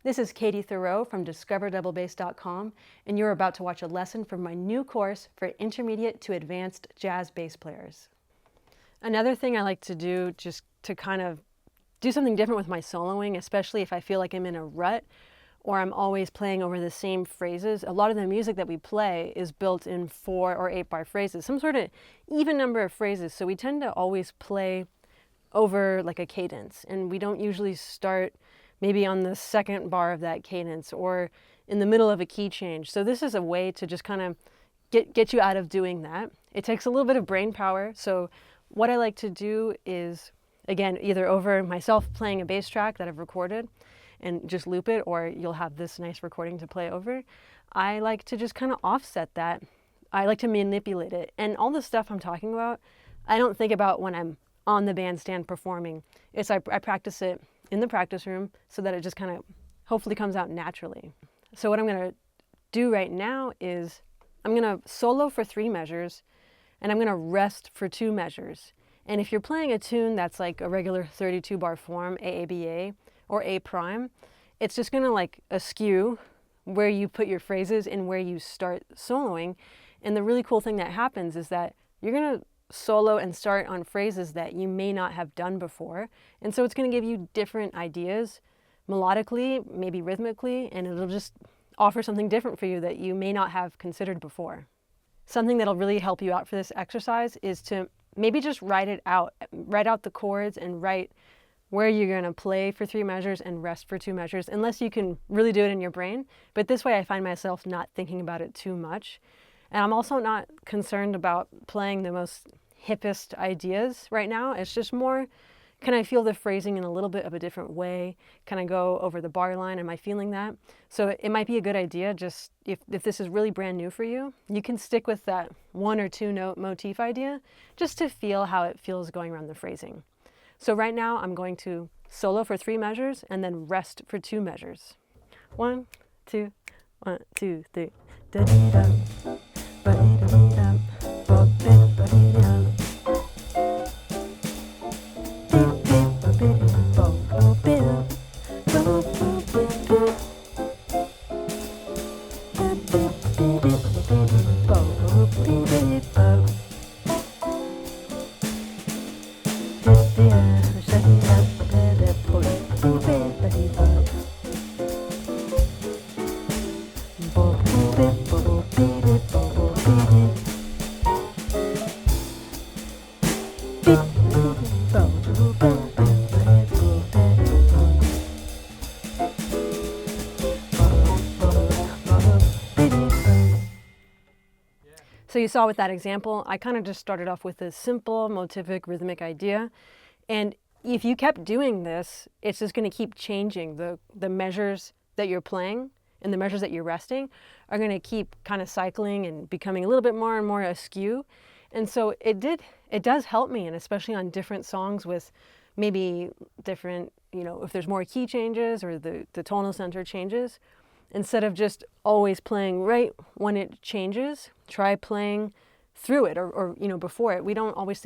This is Katie Thiroux from discoverdoublebass.com, and you're about to watch a lesson from my new course for intermediate to advanced jazz bass players. Another thing I like to do, just to kind of do something different with my soloing, especially if I feel like I'm in a rut or I'm always playing over the same phrases. A lot of the music that we play is built in 4 or 8 bar phrases, some sort of even number of phrases. So we tend to always play over like a cadence, and we don't usually start maybe on the second bar of that cadence or in the middle of a key change. So this is a way to just kind of get you out of doing that. It takes a little bit of brain power. So what I like to do is, again, either over myself playing a bass track that I've recorded and just loop it, or you'll have this nice recording to play over. I like to just kind of offset that. I like to manipulate it. And all the stuff I'm talking about, I don't think about when I'm on the bandstand performing. I practice it in the practice room so that it just kind of hopefully comes out naturally. So what I'm going to do right now is I'm going to solo for 3 measures and I'm going to rest for 2 measures. And if you're playing a tune that's like a regular 32 bar form, AABA or A prime, it's just going to like askew where you put your phrases and where you start soloing. And the really cool thing that happens is that you're going to solo and start on phrases that you may not have done before. And so it's going to give you different ideas melodically, maybe rhythmically, and it'll just offer something different for you that you may not have considered before. Something that'll really help you out for this exercise is to maybe just write it out. Write out the chords and write where you're going to play for 3 measures and rest for 2 measures, unless you can really do it in your brain. But this way I find myself not thinking about it too much. And I'm also not concerned about playing the most hippest ideas right now. It's just more, can I feel the phrasing in a little bit of a different way? Can I go over the bar line? Am I feeling that? So it might be a good idea, just if this is really brand new for you, you can stick with that 1 or 2 note motif idea just to feel how it feels going around the phrasing. So right now I'm going to solo for 3 measures and then rest for 2 measures. 1, 2, 1, 2, 3. Da-dee-dum, ba-dee-da-dee-dum, ba-dee-da-dee-dum. So you saw with that example, I kind of just started off with a simple motivic rhythmic idea. And if you kept doing this, it's just going to keep changing. The measures that you're playing and the measures that you're resting are going to keep kind of cycling and becoming a little bit more and more askew. And so it does help me, and especially on different songs with maybe different, if there's more key changes or the tonal center changes. Instead of just always playing right when it changes, try playing through it or before it. We don't always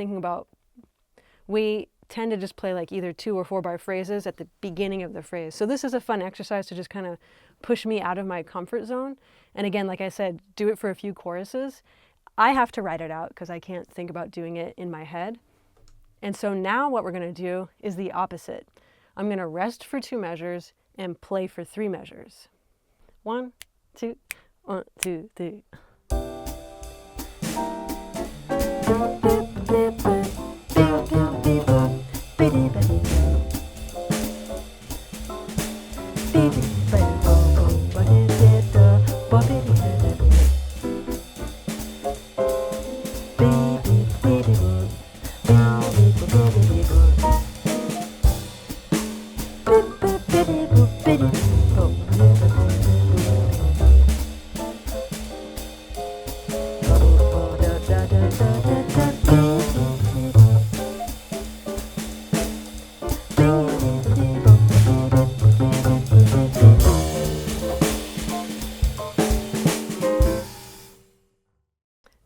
we tend to just play like either 2 or 4 bar phrases at the beginning of the phrase. So this is a fun exercise to just kind of push me out of my comfort zone. And again, like I said, do it for a few choruses. I have to write it out because I can't think about doing it in my head. And so now what we're going to do is the opposite. I'm going to rest for 2 measures and play for 3 measures. 1, 2, 1, 2, 3.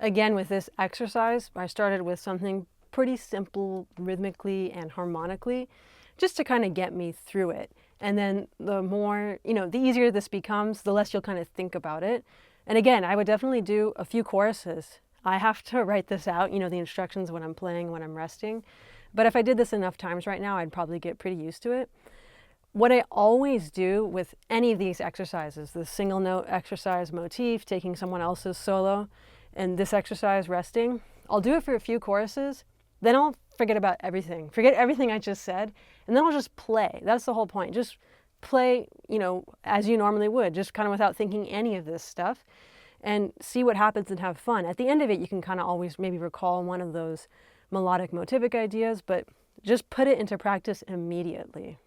Again, with this exercise, I started with something pretty simple rhythmically and harmonically, just to kind of get me through it. And then the more, the easier this becomes, the less you'll kind of think about it. And again, I would definitely do a few choruses. I have to write this out, the instructions when I'm playing, when I'm resting. But if I did this enough times right now, I'd probably get pretty used to it. What I always do with any of these exercises, the single note exercise motif, taking someone else's solo, and this exercise resting, I'll do it for a few choruses, then I'll forget about everything. Forget everything I just said, and then I'll just play. That's the whole point. Just play, as you normally would, just kind of without thinking any of this stuff, and see what happens and have fun. At the end of it, you can kind of always maybe recall one of those melodic motivic ideas, but just put it into practice immediately.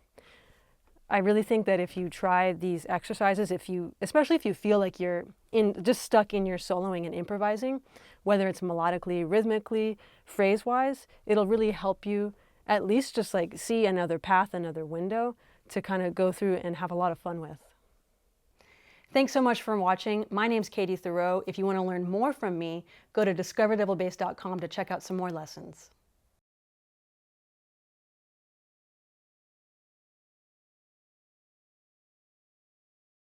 I really think that if you try these exercises, especially if you feel like you're just stuck in your soloing and improvising, whether it's melodically, rhythmically, phrase-wise, it'll really help you at least just like see another path, another window to kind of go through and have a lot of fun with. Thanks so much for watching. My name's Katie Thiroux. If you want to learn more from me, go to discoverdouble bass.com to check out some more lessons.